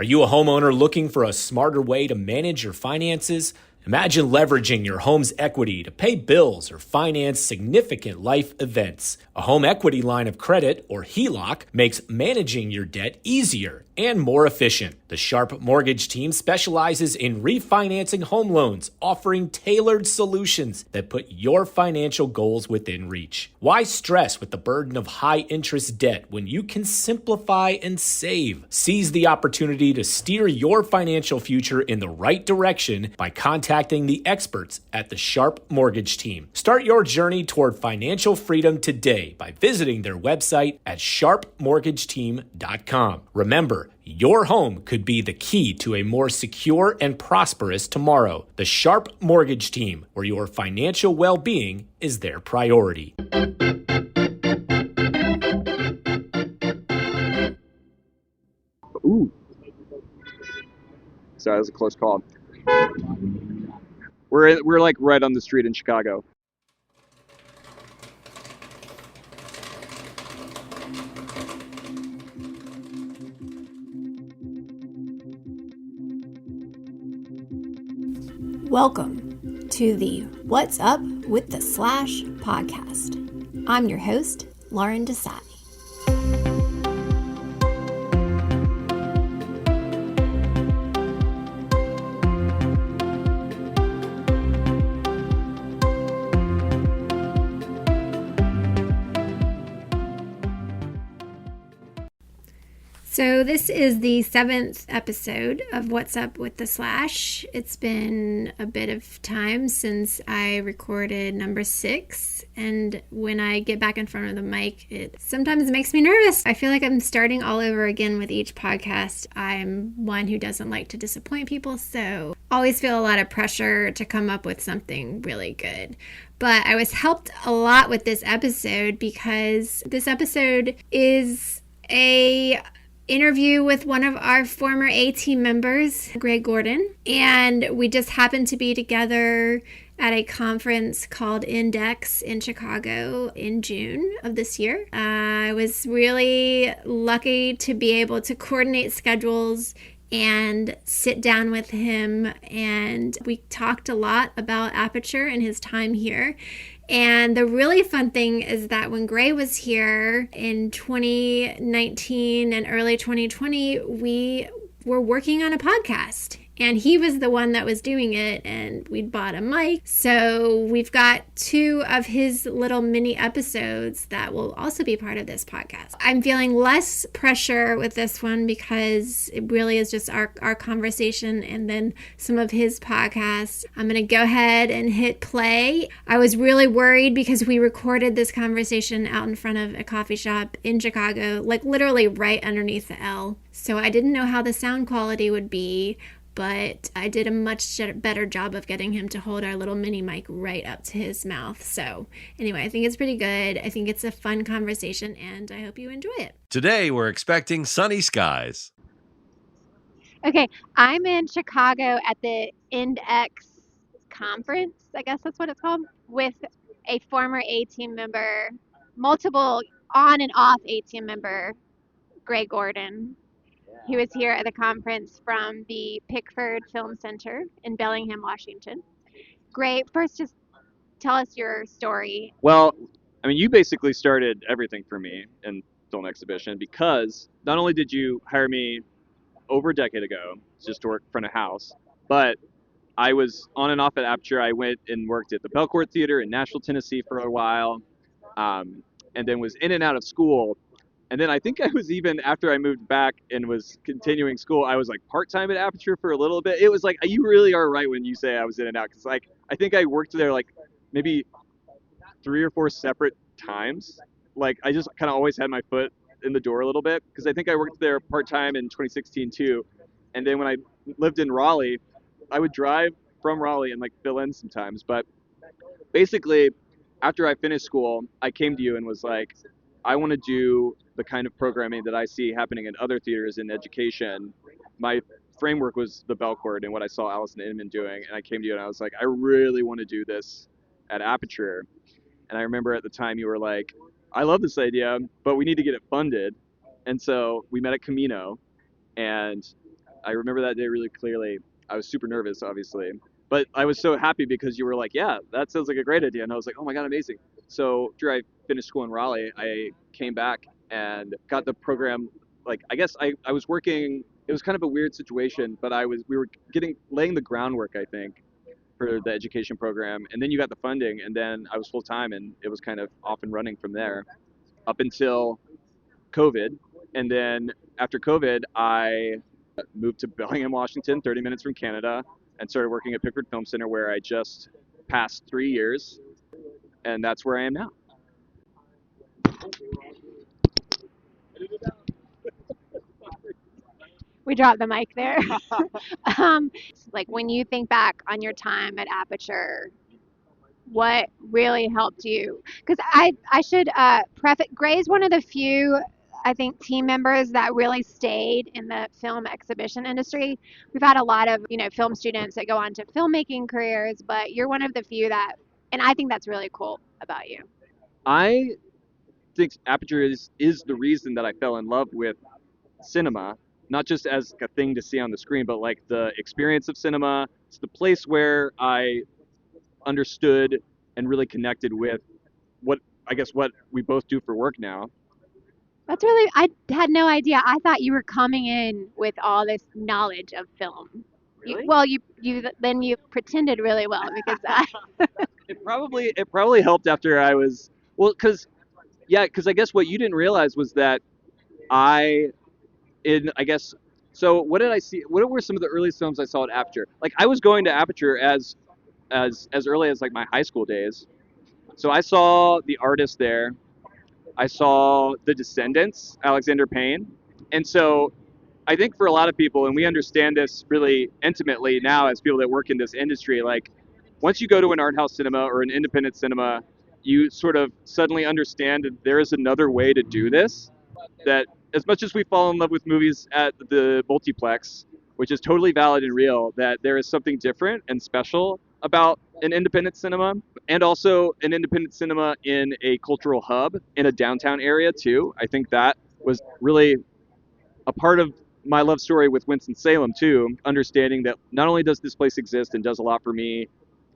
Are you a homeowner looking for a smarter way to manage your finances? Imagine leveraging your home's equity to pay bills or finance significant life events. A home equity line of credit, or HELOC, makes managing your debt easier and more efficient. The Sharp Mortgage team specializes in refinancing home loans, offering tailored solutions that put your financial goals within reach. Why stress with the burden of high-interest debt when you can simplify and save? Seize the opportunity to steer your financial future in the right direction by contacting the experts at the Sharp Mortgage team. Start your journey toward financial freedom today by visiting their website at sharpmortgageteam.com. Remember, your home could be the key to a more secure and prosperous tomorrow. The Sharp Mortgage team, where your financial well-being is their priority. Ooh. Sorry, that was a close call. We're like right on the street in Chicago. Welcome to the What's Up with the Slash podcast. I'm your host, Lauren Desai. So this is the 7th episode of What's Up with the Slash. It's been a bit of time since I recorded number 6, and when I get back in front of the mic, it sometimes makes me nervous. I feel like I'm starting all over again with each podcast. I'm one who doesn't like to disappoint people, so always feel a lot of pressure to come up with something really good. But I was helped a lot with this episode because this episode is a interview with one of our former A-Team members, Greg Gordon, and we just happened to be together at a conference called Index in Chicago in June of this year. I was really lucky to be able to coordinate schedules and sit down with him, and we talked a lot about Aperture and his time here. And the really fun thing is that when Gray was here in 2019 and early 2020, we were working on a podcast. And he was the one that was doing it, and we'd bought a mic. So we've got 2 of his little mini episodes that will also be part of this podcast. I'm feeling less pressure with this one because it really is just our conversation and then some of his podcasts. I'm going to go ahead and hit play. I was really worried because we recorded this conversation out in front of a coffee shop in Chicago, like literally right underneath the L. So I didn't know how the sound quality would be, but I did a much better job of getting him to hold our little mini mic right up to his mouth. So anyway, I think it's pretty good. I think it's a fun conversation, and I hope you enjoy it. Today, we're expecting sunny skies. Okay, I'm in Chicago at the Index conference, I guess that's what it's called, with a former A-Team member, multiple on and off A-Team member, Greg Gordon. He was here at the conference from the Pickford Film Center in Bellingham, Washington. Great. First, just tell us your story. Well, I mean, you basically started everything for me in film exhibition because not only did you hire me over a decade ago just to work front of house, but I was on and off at Aperture. I went and worked at the Belcourt Theater in Nashville, Tennessee for a while, and then was in and out of school. And then I think I was even, after I moved back and was continuing school, I was like part-time at Aperture for a little bit. It was like, you really are right when you say I was in and out. Because like, I think I worked there like maybe 3 or 4 separate times. Like I just kind of always had my foot in the door a little bit. Because I think I worked there part-time in 2016 too. And then when I lived in Raleigh, I would drive from Raleigh and like fill in sometimes. But basically, after I finished school, I came to you and was like, I want to do the kind of programming that I see happening in other theaters in education. My framework was the Belcourt and what I saw Allison Inman doing, and I came to you and I was like, I really want to do this at Aperture. And I remember at the time you were like, I love this idea, but we need to get it funded. And so we met at Camino, and I remember that day really clearly. I was super nervous, obviously, but I was so happy because you were like, "Yeah, that sounds like a great idea," and I was like, "Oh my god, amazing!" So after I finished school in Raleigh, I came back and got the program. Like, I guess I was working. It was kind of a weird situation, but we were laying the groundwork, I think, for the education program, and then you got the funding, and then I was full time, and it was kind of off and running from there up until COVID. And then after COVID, I moved to Bellingham, Washington, 30 minutes from Canada, and started working at Pickford Film Center, where I just passed 3 years, and that's where I am now. We dropped the mic there. Like when you think back on your time at Aperture, what really helped you? Because I should preface, Gray's one of the few, I think, team members that really stayed in the film exhibition industry. We've had a lot of, film students that go on to filmmaking careers, but you're one of the few that, and I think that's really cool about you. I think Aperture is the reason that I fell in love with cinema, not just as a thing to see on the screen, but like the experience of cinema. It's the place where I understood and really connected with what we both do for work now. That's really, I had no idea. I thought you were coming in with all this knowledge of film. Really? You pretended really well because It probably helped after I was, well, because I guess what you didn't realize was that so what did I see? What were some of the earliest films I saw at Aperture? Like, I was going to Aperture as early as like my high school days. So I saw The Artist there. I saw The Descendants, Alexander Payne. And so I think for a lot of people, and we understand this really intimately now as people that work in this industry, like once you go to an art house cinema or an independent cinema, you sort of suddenly understand that there is another way to do this. That as much as we fall in love with movies at the multiplex, which is totally valid and real, that there is something different and special about an independent cinema, and also an independent cinema in a cultural hub in a downtown area too. I think that was really a part of my love story with Winston-Salem too, understanding that not only does this place exist and does a lot for me,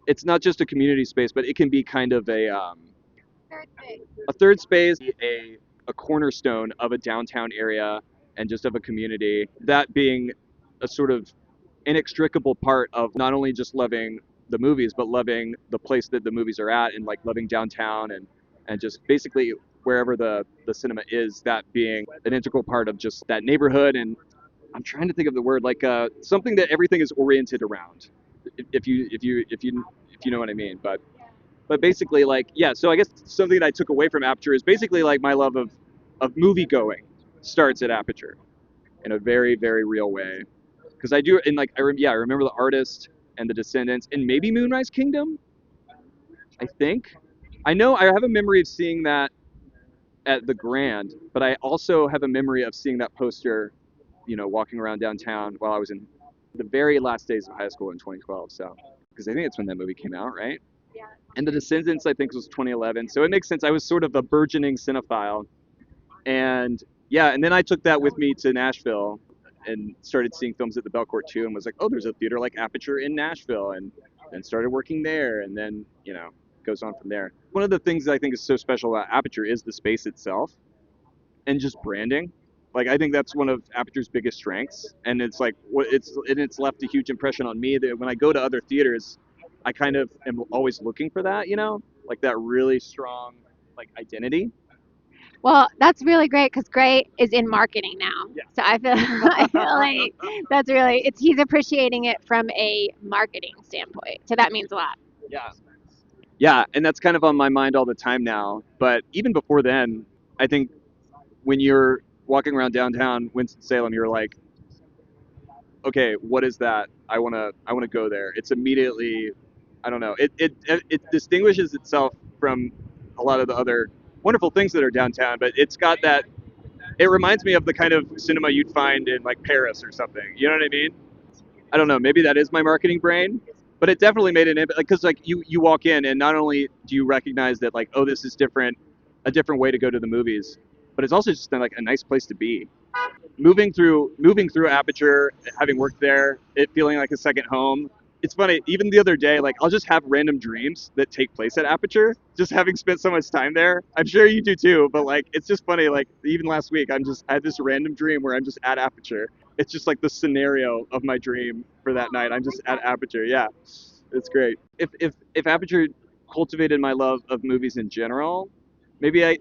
it's not just a community space, but it can be kind of a third space, a cornerstone of a downtown area and just of a community. That being a sort of inextricable part of not only just loving the movies, but loving the place that the movies are at, and like loving downtown and just basically wherever the cinema is, that being an integral part of just that neighborhood. And I'm trying to think of the word, like something that everything is oriented around, if you know what I mean. But basically, like, yeah, so I guess something that I took away from Aperture is basically like my love of movie going starts at Aperture in a very, very real way. Because I do, and like, I remember The Artist and The Descendants and maybe Moonrise Kingdom, I think. I know I have a memory of seeing that at the Grand, but I also have a memory of seeing that poster, walking around downtown while I was in the very last days of high school in 2012. So, because I think it's when that movie came out, right? Yeah. And The Descendants, I think, was 2011. So it makes sense. I was sort of a burgeoning cinephile. And yeah, and then I took that with me to Nashville and started seeing films at the Belcourt too, and was like, oh, there's a theater like Aperture in Nashville, and then started working there, and then, goes on from there. One of the things that I think is so special about Aperture is the space itself and just branding. Like, I think that's one of Aperture's biggest strengths, and it's like it's left a huge impression on me that when I go to other theaters, I kind of am always looking for that, like that really strong like identity. Well, that's really great because Gray is in marketing now. Yeah. So I feel like that's really, he's appreciating it from a marketing standpoint. So that means a lot. Yeah. Yeah, and that's kind of on my mind all the time now. But even before then, I think when you're walking around downtown Winston-Salem, you're like, okay, what is that? I wanna go there. It's immediately, I don't know. It distinguishes itself from a lot of the other wonderful things that are downtown, but it's got that. It reminds me of the kind of cinema you'd find in like Paris or something. You know what I mean? I don't know. Maybe that is my marketing brain, but it definitely made an impact. Because like you walk in, and not only do you recognize that like, oh, this is different, a different way to go to the movies, but it's also just like a nice place to be. moving through Aperture, having worked there, it feeling like a second home. It's funny, even the other day, like I'll just have random dreams that take place at Aperture, just having spent so much time there. I'm sure you do too, but like it's just funny, like even last week I had this random dream where I'm just at Aperture. It's just like the scenario of my dream for that night. I'm just at Aperture. Yeah. It's great. If Aperture cultivated my love of movies in general, maybe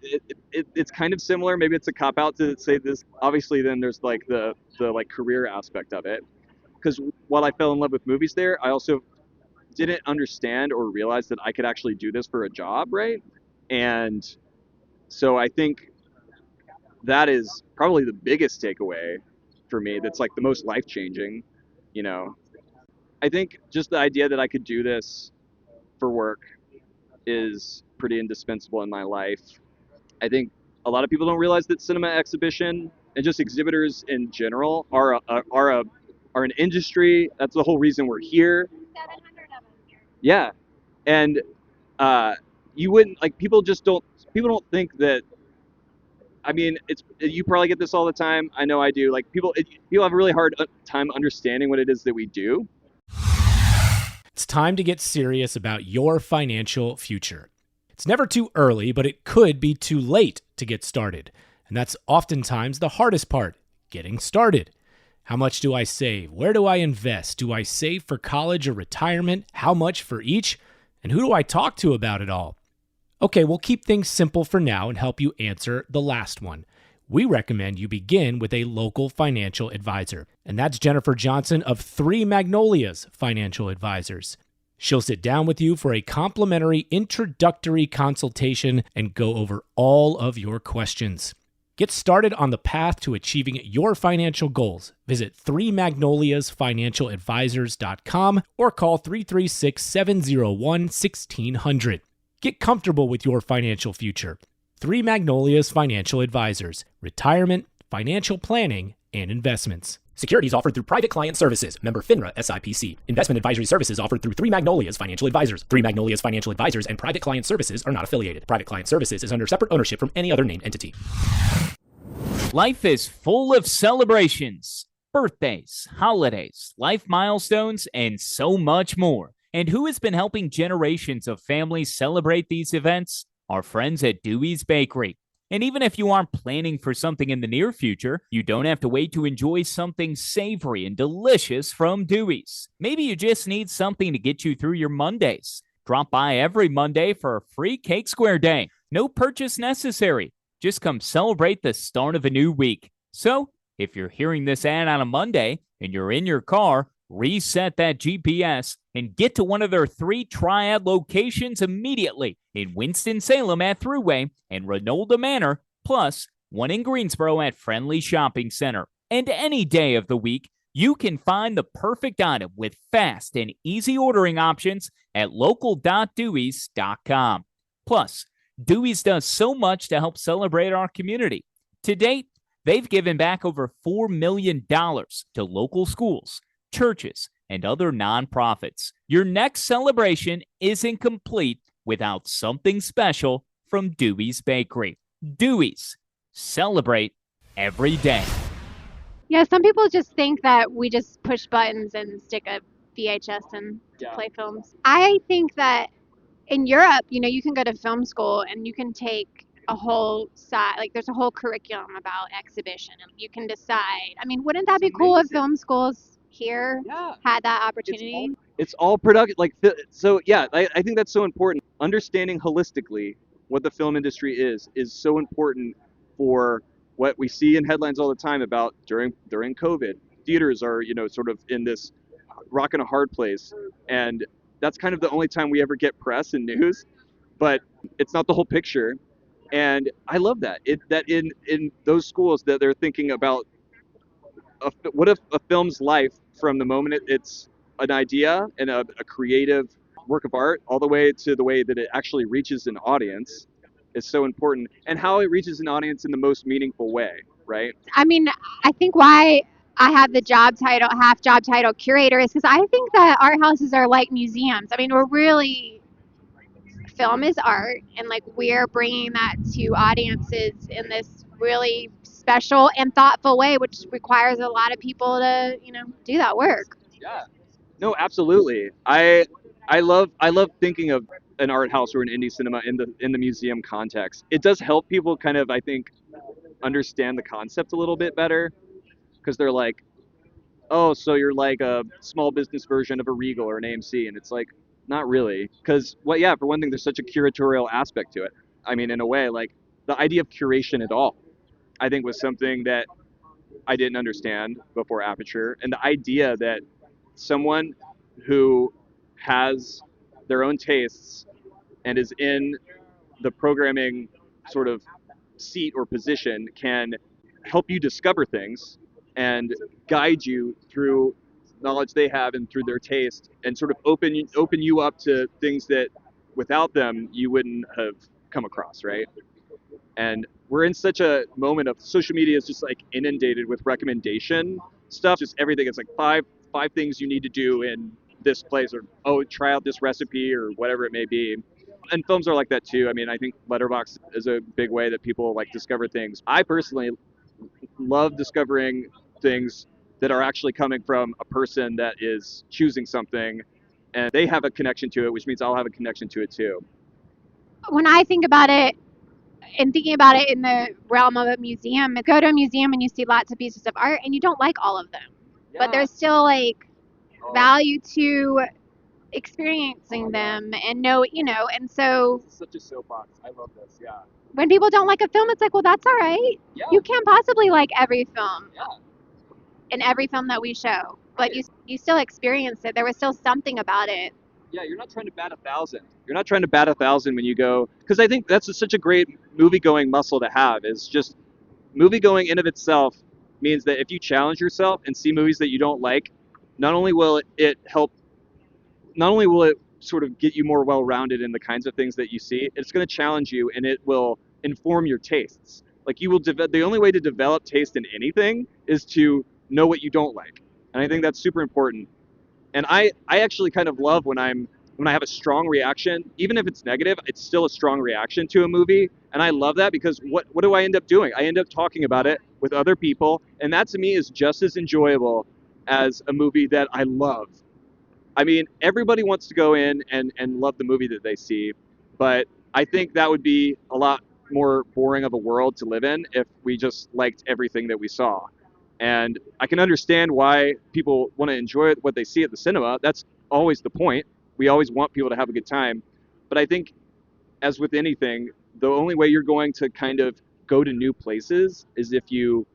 it's kind of similar. Maybe it's a cop out to say this. Obviously, then there's like the like career aspect of it. Because while I fell in love with movies there, I also didn't understand or realize that I could actually do this for a job, right? And so I think that is probably the biggest takeaway for me. That's like the most life changing. You know, I think just the idea that I could do this for work is pretty indispensable in my life. I think a lot of people don't realize that cinema exhibition and just exhibitors in general are an industry. That's the whole reason we're here. 700 of them here. Yeah, and you wouldn't like people don't think that. I mean, it's you probably get this all the time. I know I do. Like people have a really hard time understanding what it is that we do. It's time to get serious about your financial future. It's never too early, but it could be too late to get started. And that's oftentimes the hardest part, getting started. How much do I save? Where do I invest? Do I save for college or retirement? How much for each? And who do I talk to about it all? Okay, we'll keep things simple for now and help you answer the last one. We recommend you begin with a local financial advisor, and that's Jennifer Johnson of Three Magnolias Financial Advisors. She'll sit down with you for a complimentary introductory consultation and go over all of your questions. Get started on the path to achieving your financial goals. Visit 3magnoliasfinancialadvisors.com or call 336-701-1600. Get comfortable with your financial future. Three Magnolias Financial Advisors. Retirement, financial planning, and investments. Securities offered through Private Client Services. Member FINRA SIPC. Investment advisory services offered through Three Magnolias Financial Advisors. Three Magnolias Financial Advisors and Private Client Services are not affiliated. Private Client Services is under separate ownership from any other named entity. Life is full of celebrations, birthdays, holidays, life milestones, and so much more. And who has been helping generations of families celebrate these events? Our friends at Dewey's Bakery. And even if you aren't planning for something in the near future, you don't have to wait to enjoy something savory and delicious from Dewey's. Maybe you just need something to get you through your Mondays. Drop by every Monday for a free Cake Square Day. No purchase necessary. Just come celebrate the start of a new week. So, if you're hearing this ad on a Monday and you're in your car, reset that GPS and get to one of their 3 Triad locations immediately in Winston-Salem at Thruway and Renolda Manor, plus one in Greensboro at Friendly Shopping Center. And any day of the week, you can find the perfect item with fast and easy ordering options at local.deweys.com. Plus, Dewey's does so much to help celebrate our community. To date, they've given back over $4 million to local schools, churches, and other nonprofits. Your next celebration isn't complete without something special from Dewey's Bakery. Dewey's. Celebrate every day. Yeah, some people just think that we just push buttons and stick a VHS and play films. I think that in Europe, you can go to film school and you can take a whole side, like there's a whole curriculum about exhibition and you can decide. I mean, wouldn't that be cool if film schools here had that opportunity? It's all productive. Like, so yeah, I think that's so important. Understanding holistically what the film industry is so important for what we see in headlines all the time about during COVID. Theaters are, sort of in this rock and a hard place. And that's kind of the only time we ever get press and news, but it's not the whole picture. And I love that. That in those schools that they're thinking about what if a film's life from the moment it's an idea and a creative work of art all the way to the way that it actually reaches an audience is so important, and how it reaches an audience in the most meaningful way, right? I mean, I think why I have the half job title curator is because I think that art houses are like museums. I mean, film is art, and like we're bringing that to audiences in this really special and thoughtful way, which requires a lot of people to, do that work. Yeah. No, absolutely. I love thinking of an art house or an indie cinema in the museum context. It does help people kind of, I think, understand the concept a little bit better, because they're like, oh, so you're like a small business version of a Regal or an AMC, and it's like, not really, because for one thing, there's such a curatorial aspect to it. I mean, in a way, like the idea of curation at all, I think, was something that I didn't understand before Aperture, and the idea that someone who has their own tastes and is in the programming sort of seat or position can help you discover things and guide you through knowledge they have and through their taste, and sort of open you up to things that without them you wouldn't have come across, right? And we're in such a moment of social media is just like inundated with recommendation stuff, just everything. It's like five things you need to do in this place, or oh, try out this recipe or whatever it may be. And films are like that too. I mean, I think Letterboxd is a big way that people like discover things. I personally love discovering things that are actually coming from a person that is choosing something and they have a connection to it, which means I'll have a connection to it too. When I think about it, and thinking about it in the realm of a museum, go to a museum and you see lots of pieces of art and you don't like all of them, but there's still like value to experiencing them and and so This is such a soapbox. I love this. Yeah. when people don't like a film, it's like, well, that's all right. Yeah. You can't possibly like every film. Yeah. In every film that we show, but you still experienced it. There was still something about it. Yeah, you're not trying to bat 1,000. You're not trying to bat 1,000 when you go, because I think that's such a great movie-going muscle to have. Is just movie-going in of itself means that if you challenge yourself and see movies that you don't like, not only will it sort of get you more well-rounded in the kinds of things that you see, it's going to challenge you and it will inform your tastes. Like you will the only way to develop taste in anything is to know what you don't like, and I think that's super important. And I actually kind of love when I have a strong reaction, even if it's negative, it's still a strong reaction to a movie, and I love that because what do I end up doing? I end up talking about it with other people, and that to me is just as enjoyable as a movie that I love. I mean, everybody wants to go in and love the movie that they see, but I think that would be a lot more boring of a world to live in if we just liked everything that we saw. And I can understand why people want to enjoy what they see at the cinema. That's always the point. We always want people to have a good time. But I think, as with anything, the only way you're going to kind of go to new places is if you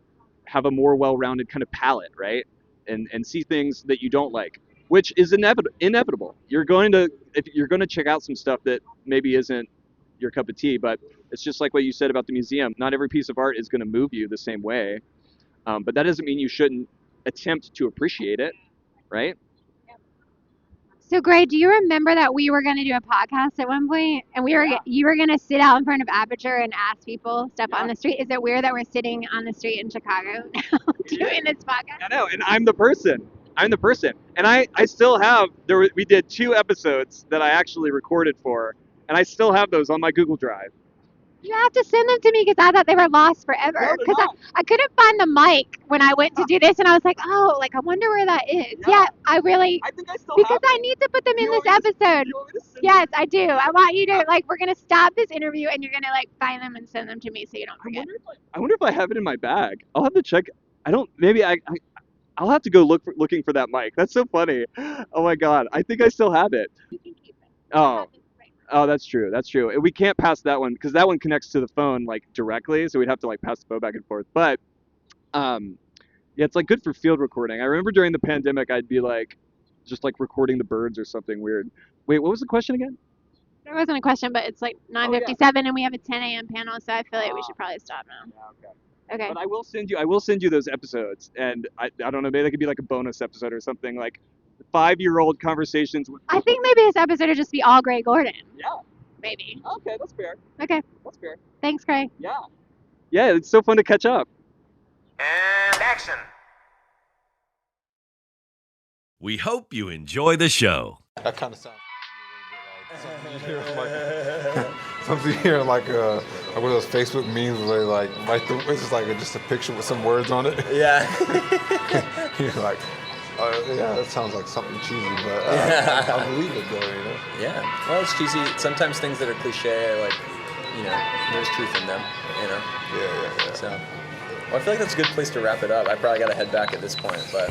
have a more well-rounded kind of palette, right? And see things that you don't like, which is inevitable. You're going to check out some stuff that maybe isn't your cup of tea, but it's just like what you said about the museum. Not every piece of art is going to move you the same way. But that doesn't mean you shouldn't attempt to appreciate it, right? So, Gray, do you remember that we were going to do a podcast at one point, and you were going to sit out in front of Aperture and ask people stuff on the street? Is it weird that we're sitting on the street in Chicago now doing this podcast? I know, and I'm the person. And I still have, we did 2 episodes that I actually recorded for, and I still have those on my Google Drive. You have to send them to me because I thought they were lost forever. Because I couldn't find the mic when I went to do this, and I was like, oh, like I wonder where that is. Yeah, I think I still have I need to put them in this episode. Yes, I do. I want you to we're gonna stop this interview, and you're gonna find them and send them to me so you don't forget. I wonder if I have it in my bag. I'll have to check. I don't. Maybe I'll have to go looking for that mic. That's so funny. Oh my god, I think I still have it. You can keep it. Oh, that's true. That's true. We can't pass that one because that one connects to the phone directly, so we'd have to pass the phone back and forth. But yeah, it's good for field recording. I remember during the pandemic, I'd be just recording the birds or something weird. Wait, what was the question again? There wasn't a question, but it's 9:57 and we have a 10 a.m. panel, so I feel like we should probably stop now. Yeah, okay. Okay. But I will send you those episodes, and I don't know, maybe they could be a bonus episode or something 5-year-old conversations with. I think maybe this episode would just be all Gray Gordon. Yeah. Maybe. Okay, that's fair. Okay. That's fair. Thanks, Gray. Yeah. Yeah, it's so fun to catch up. And action. We hope you enjoy the show. That kind of sounds a little bit Something you hear like one of those Facebook memes where they like write it's just like just a picture with some words on it. Yeah. You're like, yeah, that sounds like something cheesy, but I believe it though, you know. Yeah. Well, it's cheesy. Sometimes things that are cliche, like, there's truth in them, Yeah. So, well, I feel like that's a good place to wrap it up. I probably got to head back at this point, but.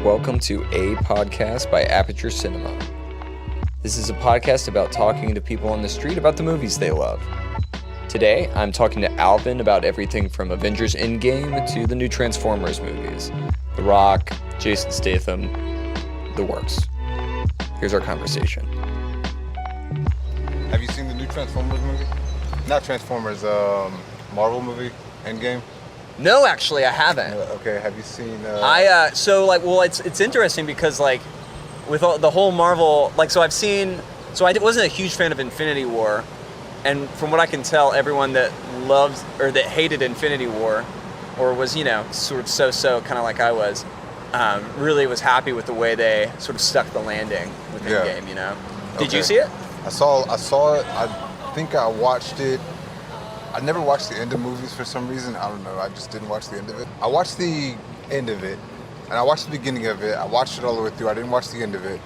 Welcome to A Podcast by Aperture Cinema. This is a podcast about talking to people on the street about the movies they love. Today, I'm talking to Alvin about everything from Avengers Endgame to the new Transformers movies. The Rock, Jason Statham, the works. Here's our conversation. Have you seen the new Transformers movie? Not Transformers, Marvel movie, Endgame? No, actually, I haven't. Okay, have you seen... it's interesting because, like, with all, the whole Marvel, like, so I wasn't a huge fan of Infinity War, and from what I can tell, everyone that loved, or that hated Infinity War, or was, sort of so-so, kind of like I was, really was happy with the way they sort of stuck the landing with Endgame, Did you see it? I saw it, I think I watched it. I never watched the end of movies for some reason. I don't know. I just didn't watch the end of it. I watched the end of it, and I watched the beginning of it. I watched it all the way through. I didn't watch the end of it.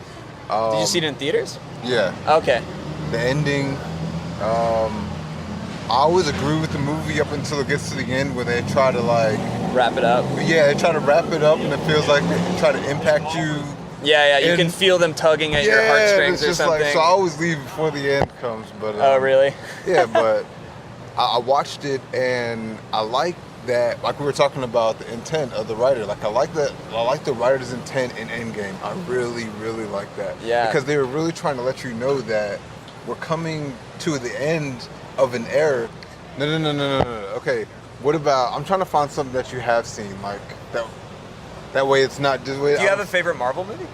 Did you see it in theaters? Yeah. Okay. The ending. I always agree with the movie up until it gets to the end, where they try to wrap it up. Yeah, they try to wrap it up, and it feels like they try to impact you. Yeah. You can feel them tugging at your heartstrings or something. So I always leave before the end comes. But oh, really? Yeah, but. I watched it and I like that, like we were talking about the intent of the writer. Like I like the writer's intent in Endgame. I really, really like that. Yeah. Because they were really trying to let you know that we're coming to the end of an era. No. Okay, what about, I'm trying to find something that you have seen, like that way it's not just. Do you have a favorite Marvel movie?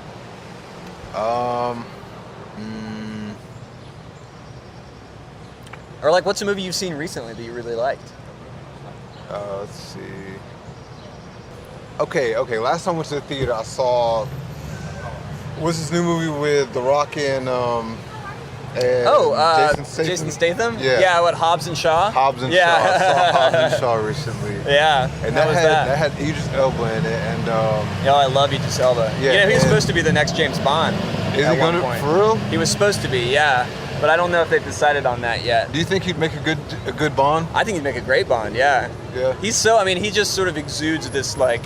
Or what's a movie you've seen recently that you really liked? Let's see. Okay. Last time I went to the theater, I saw. What's this new movie with The Rock and Jason Statham? Yeah. Yeah, what, Hobbs and Shaw? Shaw. I saw Hobbs and Shaw recently. Yeah. And that had Idris Elba in it, and I love Idris Elba. Yeah. He's supposed to be the next James Bond. Is he gonna, for real? He was supposed to be, yeah. But I don't know if they've decided on that yet. Do you think he'd make a good Bond? I think he'd make a great Bond, yeah. Yeah. He just sort of exudes this, I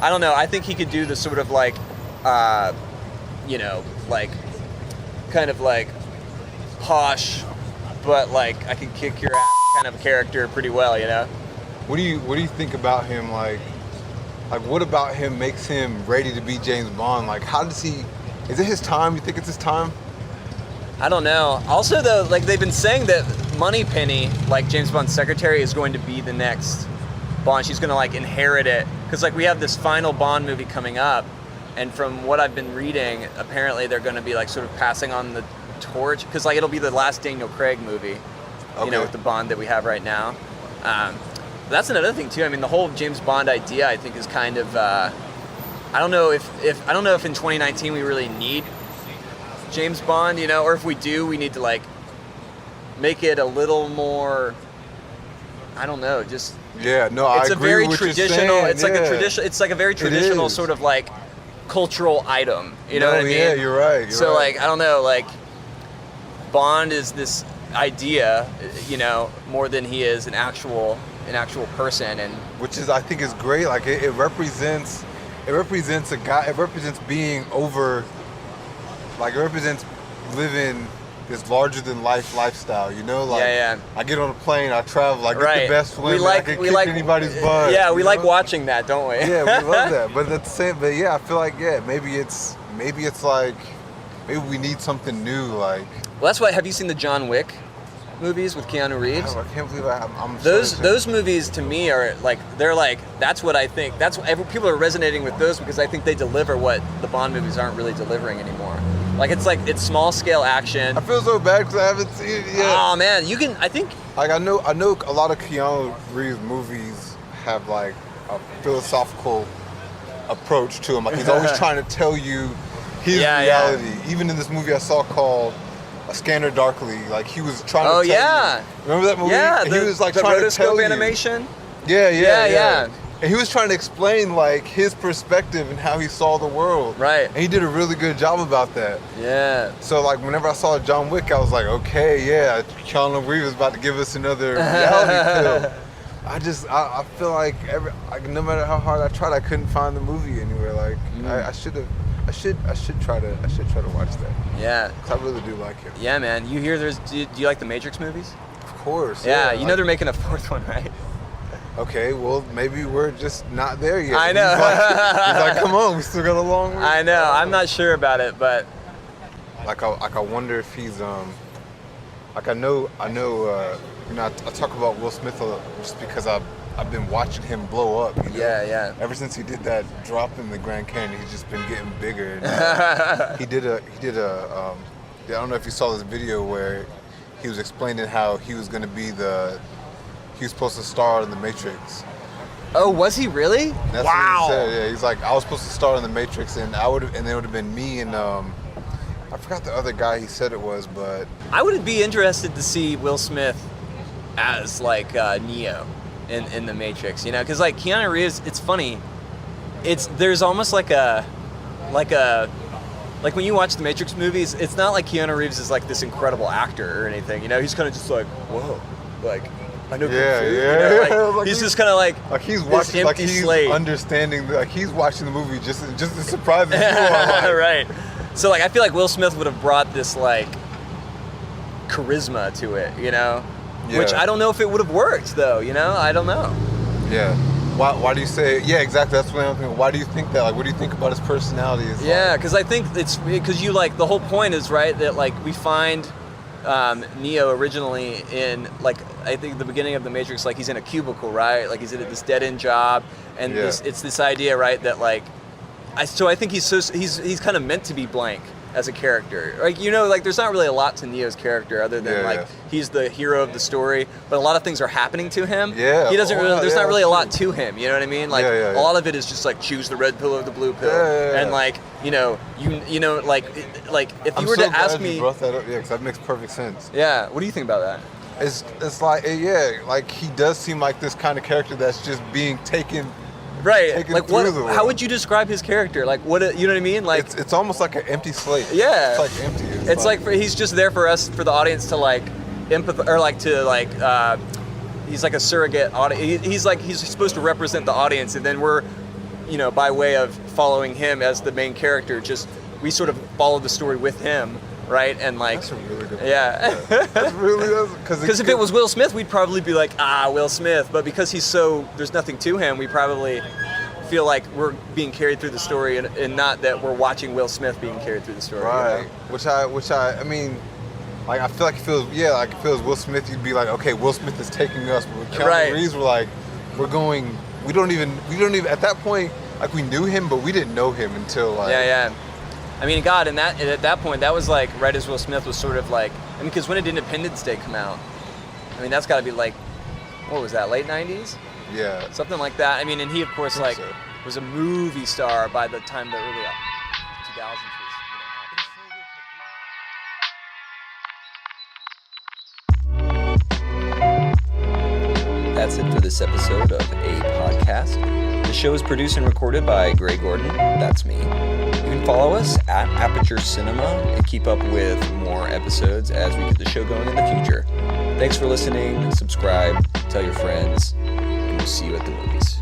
don't know, I think he could do the sort of kind of posh, but I can kick your ass kind of character pretty well, What do you think about him, what about him makes him ready to be James Bond? How does he, is it his time? You think it's his time? I don't know. Also, though, they've been saying that Moneypenny, James Bond's secretary, is going to be the next Bond. She's going to inherit it, because we have this final Bond movie coming up, and from what I've been reading, apparently they're going to be sort of passing on the torch, because it'll be the last Daniel Craig movie, with the Bond that we have right now. That's another thing too. I mean, the whole James Bond idea, I think, is kind of. I don't know if in 2019 we really need James Bond, or if we do, we need to make it a little more. I don't know, just. Yeah, no, I agree. It's a very with traditional. It's like a tradition. It's like a very traditional sort of cultural item. You know what I mean? Yeah, you're right. So I don't know, Bond is this idea, more than he is an actual person, and which is, I think, is great. It represents a guy. It represents being over. It represents living this larger than life lifestyle. Yeah. I get on a plane, I travel, I get the best women, I can kick anybody's butt. Yeah, we like watching that, don't we? Yeah, we love that. But at the same, I feel maybe we need something new. Well, that's why. Have you seen the John Wick movies with Keanu Reeves? I can't believe I'm those movies to me are that's what I think. That's what people are resonating with those, because I think they deliver what the Bond movies aren't really delivering anymore. It's small scale action. I feel so bad because I haven't seen it yet. Oh man, I think I know a lot of Keanu Reeves movies have a philosophical approach to him. He's always trying to tell you his Yeah, reality. Even in this movie I saw called A Scanner Darkly, like he was trying Oh to tell yeah. you. Remember that movie? Yeah, And he was like the trying to tell rotoscope you. animation. Yeah. And he was trying to explain like his perspective and how he saw the world. Right. And he did a really good job about that. Yeah. So like whenever I saw John Wick, I was like, okay, yeah, Keanu Reeves is about to give us another reality pill. I feel like no matter how hard I tried, I couldn't find the movie anywhere. Like I should try to watch that. Yeah. 'Cause I really do like it. Yeah, man. You hear do you like the Matrix movies? Of course. Yeah. You know they're making a fourth one, right? Okay, well maybe we're just not there yet. I know. He's like, come on, we still got a long way. I know. I'm not sure about it, but I wonder if he's like I know you know, I talk about Will Smith a lot just because I've been watching him blow up. You know? Yeah. Ever since he did that drop in the Grand Canyon, he's just been getting bigger. And, he did a I don't know if you saw this video where he was explaining how he was going to be he was supposed to star in The Matrix. Oh, was he really? That's wow. What he said. Yeah, he's like, I was supposed to star in The Matrix, and it would have been me and I forgot the other guy he said it was, but I would be interested to see Will Smith as like Neo in The Matrix, you know, because like Keanu Reeves, it's funny. There's almost like when you watch the Matrix movies, it's not like Keanu Reeves is like this incredible actor or anything, you know. He's kind of just like, whoa, like I know. Yeah. You know, like, like he's just kind of like he's watching, like he's slate. Understanding, like he's watching the movie just as surprised as you are. Like. Right. So like I feel like Will Smith would have brought this like charisma to it, you know, which I don't know if it would have worked though, you know. I don't know. Yeah. Why do you say? Yeah, exactly. That's what I'm thinking. Why do you think that? Like, what do you think about his personality? Yeah, because I think it's because you like the whole point is right that like we find Neo originally in like I think the beginning of the Matrix, like he's in a cubicle, right? Like he's in this dead end job, and it's this idea, right, that like I think he's kind of meant to be blank as a character. Like, you know, like there's not really a lot to Neo's character other than he's the hero of the story, but a lot of things are happening to him. Yeah. He doesn't really, there's not really a lot to him, you know what I mean? Like a lot of it is just like choose the red pill or the blue pill. And like, you know, like if you were to ask me, you brought that up, because that makes perfect sense. Yeah, what do you think about that? It's like like he does seem like this kind of character that's just being taken. Right, like what? How would you describe his character? Like what? You know what I mean? Like it's almost like an empty slate. Yeah, it's like empty. It's like he's just there for us, for the audience to like empathize, or like to like. He's like a surrogate audience. He's supposed to represent the audience, and then we're, you know, by way of following him as the main character, just we sort of follow the story with him. Right, and like that's a really good that's really because if it was Will Smith, we'd probably be like, Will Smith, but because there's nothing to him, we probably feel like we're being carried through the story, and not that we're watching Will Smith being carried through the story. Right, you know? which I mean, like I feel like if it was Will Smith, you'd be like, okay, Will Smith is taking us, but with Keanu Reeves, we're like, we don't even at that point, like we knew him, but we didn't know him until like I mean, God, and at that point, that was like right as Will Smith was sort of like, I mean, because when did Independence Day come out? I mean, that's got to be like, what was that, late 90s? Yeah. Something like that. I mean, and he, of course, like, was a movie star by the time the early 2000s was, That's it for this episode of A Podcast. The show is produced and recorded by Gray Gordon. That's me. You can follow us at Aperture Cinema and keep up with more episodes as we get the show going in the future. Thanks for listening, subscribe, tell your friends, and we'll see you at the movies.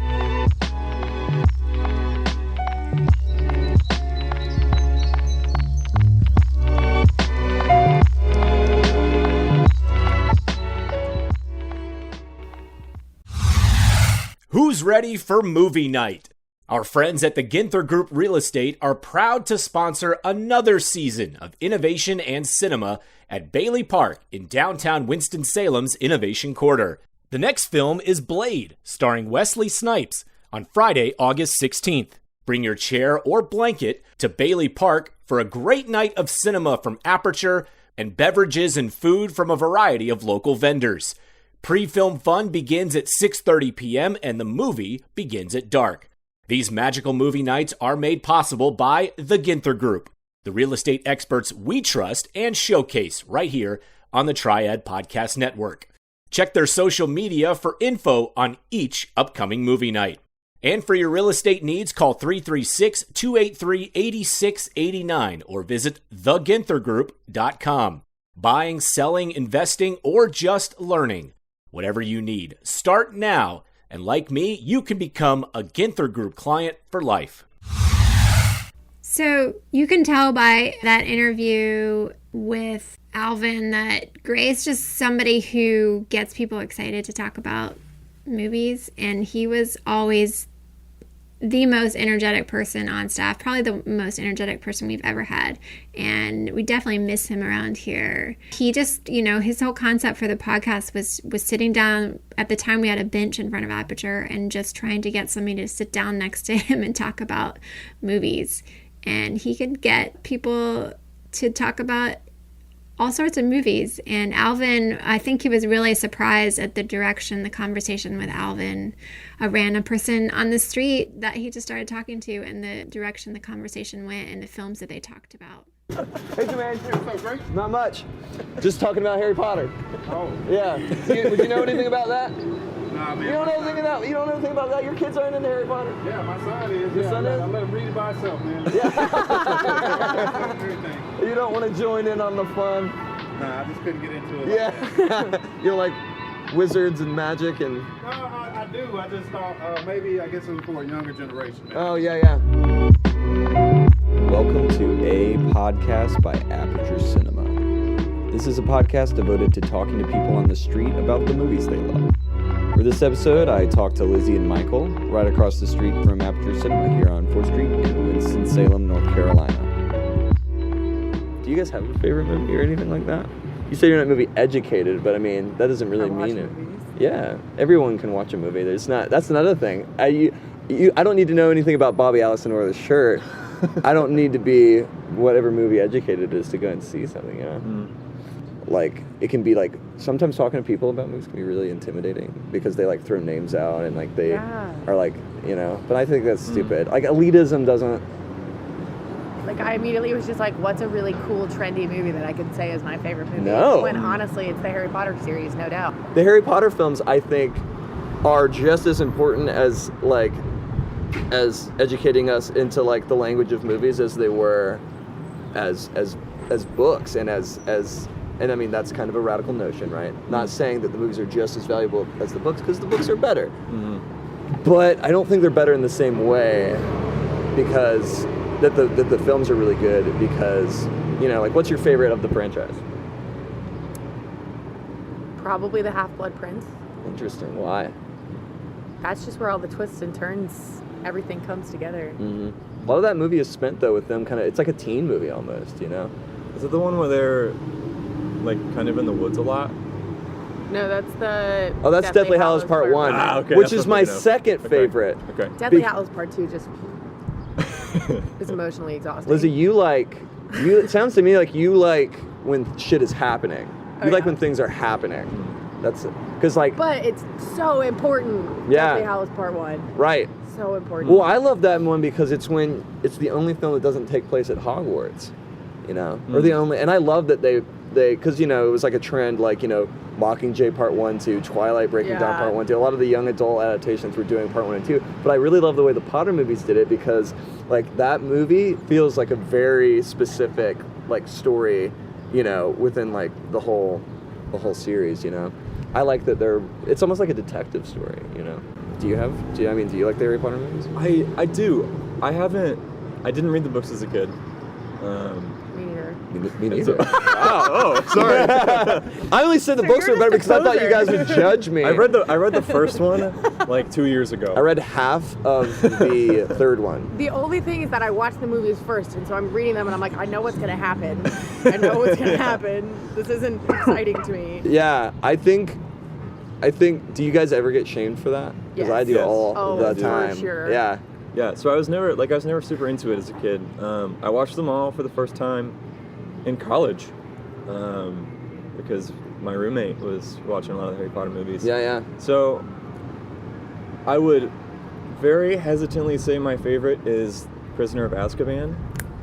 Who's ready for movie night? Our friends at the Ginther Group Real Estate are proud to sponsor another season of innovation and cinema at Bailey Park in downtown Winston-Salem's Innovation Quarter. The next film is Blade, starring Wesley Snipes, on Friday, August 16th. Bring your chair or blanket to Bailey Park for a great night of cinema from Aperture and beverages and food from a variety of local vendors. Pre-film fun begins at 6:30 p.m. and the movie begins at dark. These magical movie nights are made possible by the Ginther Group. The real estate experts we trust and showcase right here on the Triad Podcast Network. Check their social media for info on each upcoming movie night. And for your real estate needs, call 336-283-8689 or visit theginthergroup.com. Buying, selling, investing, or just learning. Whatever you need, start now. And like me, you can become a Ginther Group client for life. So you can tell by that interview with Alvin that Gray's just somebody who gets people excited to talk about movies. And he was always the most energetic person on staff, probably the most energetic person we've ever had. And we definitely miss him around here. He just, his whole concept for the podcast was sitting down. At the time we had a bench in front of Aperture and just trying to get somebody to sit down next to him and talk about movies. And he could get people to talk about all sorts of movies. And Alvin, I think he was really surprised at the conversation with Alvin, a random person on the street that he just started talking to, and the direction the conversation went and the films that they talked about. Hey, man. What's up, Greg? Not much. Just talking about Harry Potter. Oh. Yeah. Would you know anything about that? Nah, man. You don't know anything about that? Your kids aren't into Harry Potter? Yeah, my son is. Your son is? I let him read it by himself, man. Yeah. You don't want to join in on the fun? Nah, I just couldn't get into it. Yeah. You're like wizards and magic and... No, I do. I just thought maybe, I guess it was for a younger generation. Man. Oh, yeah. Welcome to A Podcast by Aperture Cinema. This is a podcast devoted to talking to people on the street about the movies they love. For this episode, I talked to Lizzie and Michael right across the street from Aperture Cinema here on 4th Street in Winston-Salem, North Carolina. Do you guys have a favorite movie or anything like that? You say you're not movie educated, but I mean, that doesn't really mean it. Movies. Yeah, everyone can watch a movie. That's another thing. I don't need to know anything about Bobby Allison or the shirt. I don't need to be whatever movie educated it is to go and see something, Like, it can be like, sometimes talking to people about movies can be really intimidating because they like throw names out and like they are like, but I think that's stupid. Like, elitism doesn't. Like, I immediately was just like, what's a really cool, trendy movie that I could say is my favorite movie? No. When honestly, it's the Harry Potter series, no doubt. The Harry Potter films, I think, are just as important as educating us into like the language of movies as they were as books and and I mean, that's kind of a radical notion, right? Not saying that the movies are just as valuable as the books, because the books are better. Mm-hmm. But I don't think they're better in the same way because that the films are really good because, like, what's your favorite of the franchise? Probably the Half-Blood Prince. Interesting. Why? That's just where all the twists and turns, everything comes together. Mm-hmm. A lot of that movie is spent, though, with them it's like a teen movie almost, Is it the one where they're, like, kind of in the woods a lot? No, that's the... Oh, that's Deathly Hallows Part 1, okay, which is my second favorite. Okay. Deathly Hallows Part 2 just is emotionally exhausting. Lizzie, it sounds to me like you like when shit is happening. You like when things are happening. That's it. Because, like... But it's so important. Yeah. Deathly Hallows Part 1. Right. So important. Well, I love that one because it's the only film that doesn't take place at Hogwarts, or the only, and I love that they, because, it was like a trend, like, Mockingjay Part 1, 2, Twilight Breaking Dawn Part 1, 2. A lot of the young adult adaptations were doing Part 1 and 2, but I really love the way the Potter movies did it because, like, that movie feels like a very specific, like, story, within, like, the whole series, I like that it's almost like a detective story, Do you like the Harry Potter movies? I do. I didn't read the books as a kid. Me neither. Sorry. I only said the books were better because I thought you guys would judge me. I read the first one like 2 years ago. I read half of the third one. The only thing is that I watched the movies first, and so I'm reading them, and I'm like, I know what's going to happen. This isn't exciting to me. Yeah, I think. Do you guys ever get shamed for that? Because I do all the time. For sure. Yeah. Yeah. So I was never super into it as a kid. I watched them all for the first time in college, because my roommate was watching a lot of the Harry Potter movies. Yeah. So I would very hesitantly say my favorite is Prisoner of Azkaban.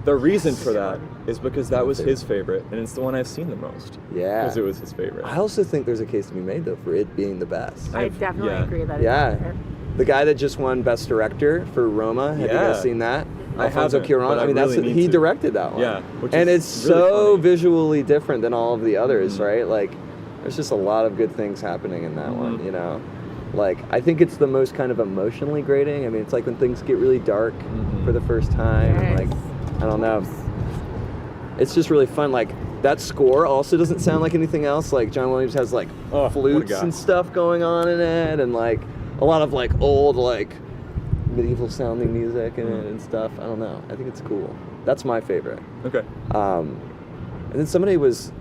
the reason for that is because that was his favorite, and it's the one I've seen the most. Yeah. Because it was his favorite. I also think there's a case to be made, though, for it being the best. I definitely agree that it's Yeah. better. The guy that just won Best Director for Roma, have you guys seen that? I Alfonso haven't, Cuarón. but I I mean, really he need to. directed that one. Yeah, which and is it's really so funny. visually different than all of the others, right? Like, there's just a lot of good things happening in that one, you know? Like, I think it's the most kind of emotionally grating. I mean, it's like when things get really dark for the first time. And like, I don't know. It's just really fun. Like, that score also doesn't sound like anything else. Like, John Williams has, like, flutes and stuff going on in it, and, like, a lot of, like, old, like, medieval sounding music in it and stuff. I don't know. I think it's cool. That's my favorite. Okay. And then somebody was,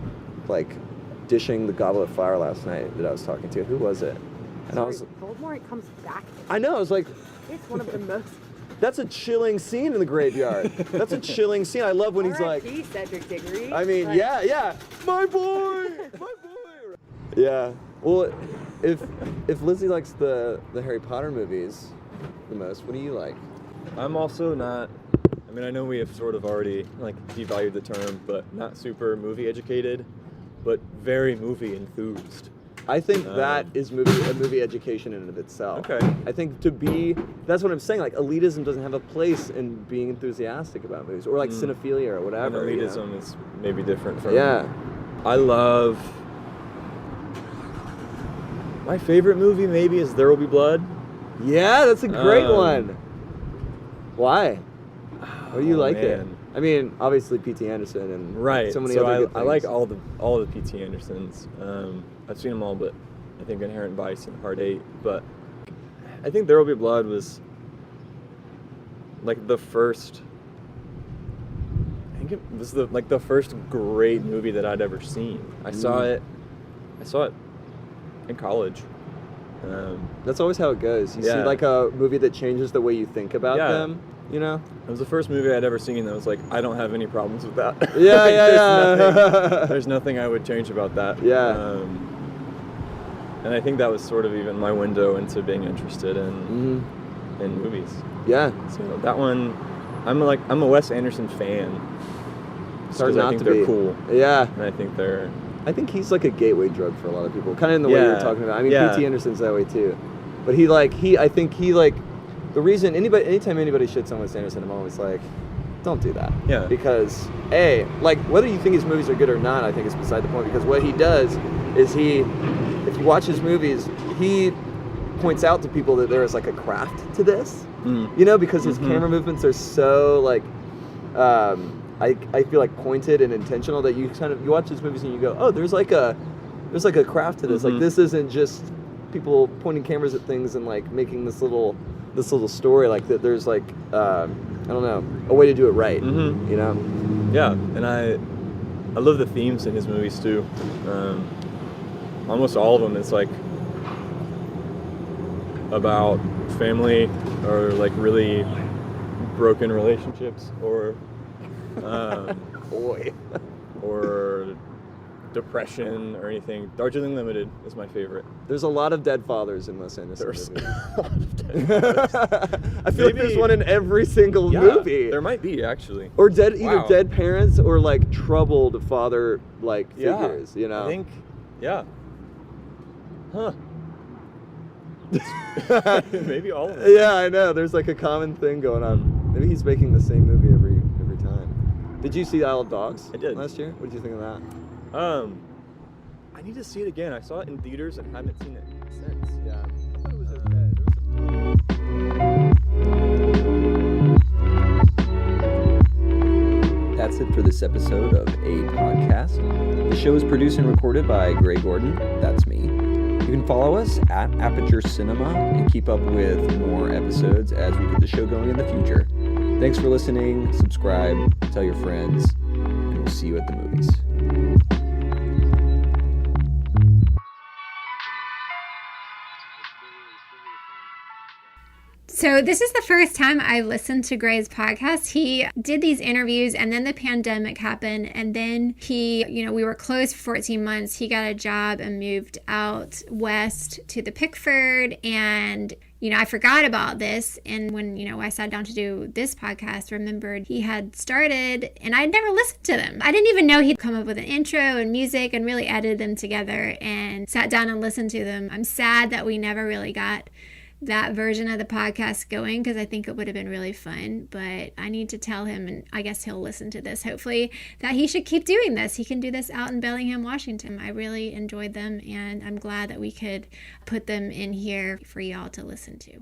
like, dishing the Goblet of Fire last night that I was talking to. Who was it? And I was, Voldemort comes back. I know, I was like, It's one of the most. that's a chilling scene in the graveyard. That's a chilling scene. I love when he's like, R.I.P. Cedric Diggory. I mean, Like, yeah, my boy, my boy. Yeah. Well, if Lizzie likes the Harry Potter movies the most, what do you like? I'm also not, I mean, I know we have sort of already, like, devalued the term, but not super movie educated, but very movie enthused. I think that is a movie education in and of itself. Okay. I think that's what I'm saying, like, elitism doesn't have a place in being enthusiastic about movies, or like cinephilia or whatever. And you know? elitism is maybe different from... Yeah. I love... My favorite movie maybe is There Will Be Blood. Yeah, that's a great one. Why? What do you like it? man. I mean, obviously P.T. Anderson and Right. so many so other good I like things. all the P.T. Andersons. I've seen them all, but I think Inherent Vice and Hard 8. But I think There Will Be Blood was like the first. I think it was the first great movie that I'd ever seen. I saw it in college. That's always how it goes. You see Yeah. like a movie that changes the way you think about Yeah. them. You know? It was the first movie I'd ever seen that was like, I don't have any problems with that. Yeah, Like, yeah. There's nothing I would change about that. Yeah. And I think that was sort of even my window into being interested in movies. Yeah. So that one, I'm a Wes Anderson fan. It's hard Because I not think to they're be. cool. Yeah. And I think they're... I think he's like a gateway drug for a lot of people, kind of in the way you're Yeah. talking about. I mean, Yeah. P.T. Anderson's that way too, but I think the reason anytime anybody shits on Wes Anderson, I'm always like, don't do that. Yeah. Because like whether you think his movies are good or not, I think is beside the point. Because what he does is if you watch his movies, he points out to people that there is like a craft to this. You know, because his camera movements are so like. I feel like pointed and intentional that you watch his movies and you go, oh, there's like a craft to this. Like this isn't just people pointing cameras at things and like making this little story. Like that there's like I don't know, a way to do it right. You know? Yeah, and I love the themes in his movies too. Almost all of them, it's like about family or like really broken relationships or or depression or anything. Darjeeling Limited is my favorite. There's a lot of dead fathers in Wes Anderson There's movies. a lot of dead fathers. I feel like there's one in every single movie. There might be actually. Or either Wow. dead parents or like troubled father like Yeah, figures, you know. I think, yeah. Huh. Maybe all of them. Yeah, I know. There's like a common thing going on. Maybe he's making the same movie every time. Did you see Isle of Dogs? I did. Last year? What did you think of that? I need to see it again. I saw it in theaters and haven't seen it since. Yeah. I thought it was okay. That's it for this episode of A Podcast. The show is produced and recorded by Gray Gordon. That's me. You can follow us at Aperture Cinema and keep up with more episodes as we get the show going in the future. Thanks for listening. Subscribe, tell your friends, and we'll see you at the movies. So this is the first time I listened to Gray's podcast. He did these interviews and then the pandemic happened and then we were closed for 14 months. He got a job and moved out west to the Pickford and I forgot about this. And when, I sat down to do this podcast, remembered he had started and I'd never listened to them. I didn't even know he'd come up with an intro and music and really edited them together and sat down and listened to them. I'm sad that we never really got that version of the podcast going because I think it would have been really fun, but I need to tell him, and I guess he'll listen to this hopefully, that he should keep doing this. He can do this out in Bellingham, Washington. I really enjoyed them and I'm glad that we could put them in here for y'all to listen to.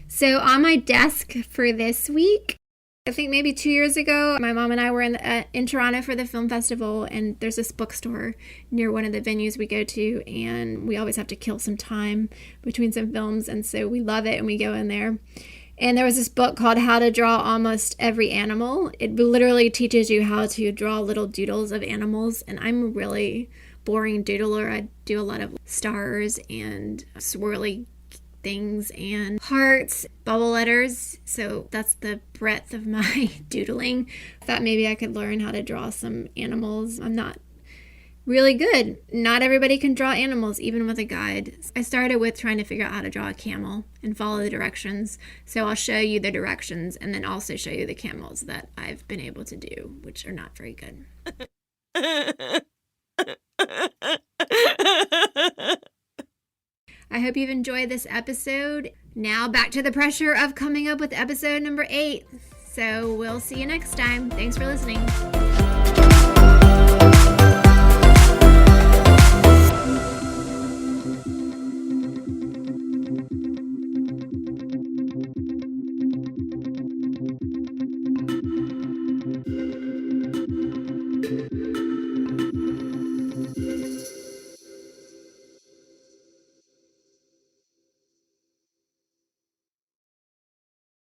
So on my desk for this week, I think maybe 2 years ago, my mom and I were in Toronto for the film festival, and there's this bookstore near one of the venues we go to, and we always have to kill some time between some films, and so we love it, and we go in there. And there was this book called How to Draw Almost Every Animal. It literally teaches you how to draw little doodles of animals, and I'm a really boring doodler. I do a lot of stars and swirly things and hearts, bubble letters. So that's the breadth of my doodling. I thought maybe I could learn how to draw some animals. I'm not really good. Not everybody can draw animals, even with a guide. I started with trying to figure out how to draw a camel and follow the directions. So I'll show you the directions and then also show you the camels that I've been able to do, which are not very good. I hope you've enjoyed this episode. Now back to the pressure of coming up with episode number 8. So we'll see you next time. Thanks for listening.